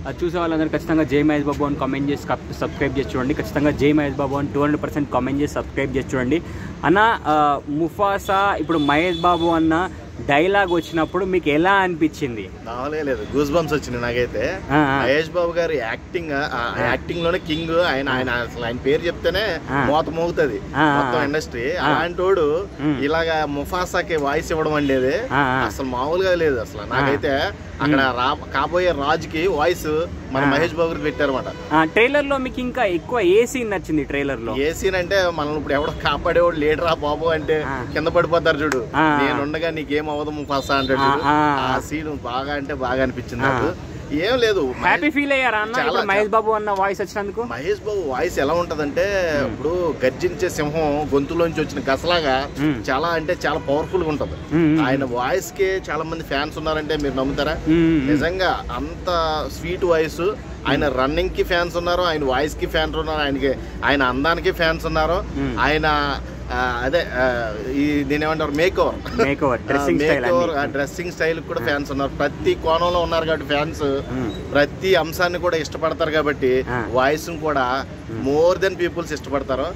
అది చూసే వాళ్ళందరూ ఖచ్చితంగా జై మహేష్ బాబు అని కామెంట్ చేసి సబ్స్క్రైబ్ చేసి చూడండి. ఖచ్చితంగా జై మహేష్ బాబు అని 200% కామెంట్ చేసి సబ్స్క్రైబ్ చేసి చూడండి. అన్న ముఫాసా ఇప్పుడు మహేష్ బాబు అన్న డైలాగ్ వచ్చినప్పుడు మీకు ఎలా అనిపించింది? లేదు, గూస్ బంప్స్ వచ్చింది నాకైతే. మహేష్ బాబు గారి యాక్టింగ్ లోనే కింగ్ ఆయన. అసలు ఆయన పేరు చెప్తేనే మోత మోగుతుంది మొత్తం ఇండస్ట్రీ. అలాంటి వాడు ఇలాగా ముఫాసాకి వాయిస్ ఇవ్వడం అనేది అసలు మామూలుగా లేదు అసలు. నాకైతే అక్కడ కాబోయే రాజుకి వాయిస్ మన మహేష్ బాబు గారు పెట్టారన్నమాట. ట్రైలర్ లో మీకు ఇంకా ఎక్కువ ఏ సీన్ నచ్చింది? ట్రైలర్ లో ఏ సీన్ అంటే మనం ఇప్పుడు ఎవడో కాపాడేవాడు లేడరా బాబు అంటే కింద పడిపోతారు చూడు, నేనుండగా నీకేం అవ్వదు ముఫాసా అంటాడు. ఆ సీన్ బాగా అంటే బాగా అనిపించింది నాకు. ఏం లేదు, హ్యాపీ ఫీల్ అయ్యారా అన్న మహేష్ బాబు అన్న వాయిస్ వచ్చినందుకు? మహేష్ బాబు వాయిస్ ఎలా ఉంటదంటే ఇప్పుడు గర్జించే సింహం గొంతులోంచి వచ్చిన గసలాగా చాలా అంటే చాలా పవర్ఫుల్ గా ఉంటది. ఆయన వాయిస్ కి చాలా మంది ఫ్యాన్స్ ఉన్నారంటే మీరు నమ్ముతారా? నిజంగా అంత స్వీట్ వాయిస్. ఆయన రన్నింగ్ కి ఫ్యాన్స్ ఉన్నారు, ఆయన వాయిస్ కి ఫ్యాన్స్ ఉన్నారు, ఆయన అందానికి ఫ్యాన్స్ ఉన్నారు. ఆయన అదే దీని ఏమంటారు మేకోవర్ డ్రెస్సింగ్ స్టైల్ కూడా ఫ్యాన్స్ ఉన్నారు. ప్రతి కోణంలో ఉన్నారు కాబట్టి ఫ్యాన్స్ ప్రతి అంశాన్ని కూడా ఇష్టపడతారు కాబట్టి వాయిస్ కూడా మోర్ దెన్ పీపుల్స్ ఇష్టపడతారు.